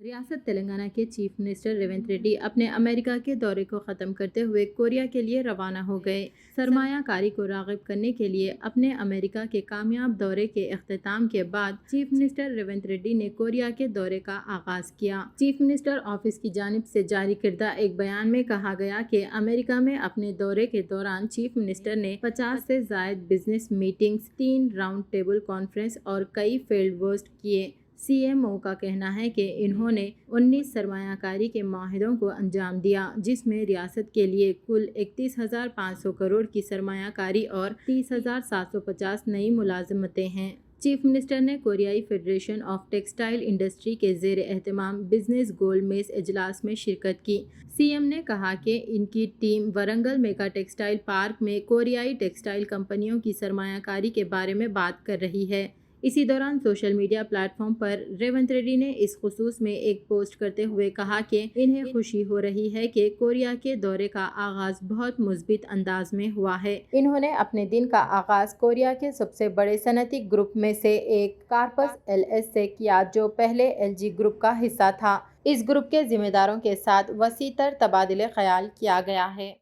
ریاست تلنگانہ کے chief minister Revanth Reddy اپنے امریکہ کے دورے کو ختم کرتے ہوئے کوریا کے لیے روانہ ہو گئے۔ سرمایہ کاری کو راغب کرنے کے لیے اپنے امریکہ کے کامیاب دورے کے اختتام کے بعد چیف منسٹر ریونت ریڈی نے کوریا کے دورے کا آغاز کیا۔ چیف منسٹر آفس کی جانب سے جاری کردہ ایک بیان میں کہا گیا کہ امریکہ میں اپنے دورے کے دوران چیف منسٹر نے 50 سے زائد business meetings, 3 round table conference اور کئی فیلڈ وزٹ کیے۔ سی ایم او کا کہنا ہے کہ انہوں نے 19 سرمایہ کاری کے معاہدوں کو انجام دیا، جس میں ریاست کے لیے کل 31,500 کروڑ کی سرمایہ کاری اور 30,750 نئی ملازمتیں ہیں۔ چیف منسٹر نے کوریائی فیڈریشن آف ٹیکسٹائل انڈسٹری کے زیر اہتمام بزنس گول میز اجلاس میں شرکت کی۔ سی ایم نے کہا کہ ان کی team Warangal mega textile park میں کوریائی ٹیکسٹائل کمپنیوں کی سرمایہ کاری کے بارے میں بات کر رہی ہے۔ اسی دوران سوشل میڈیا پلیٹ فارم پر ریونت ریڈی نے اس خصوص میں ایک پوسٹ کرتے ہوئے کہا کہ انہیں خوشی ہو رہی ہے کہ کوریا کے دورے کا آغاز بہت مثبت انداز میں ہوا ہے۔ انہوں نے اپنے دن کا آغاز کوریا کے سب سے بڑے صنعتی گروپ میں سے ایک کارپس ایل ایس سے کیا، جو پہلے ایل جی گروپ کا حصہ تھا۔ اس گروپ کے ذمہ داروں کے ساتھ وسیع تر تبادلہ خیال کیا گیا ہے۔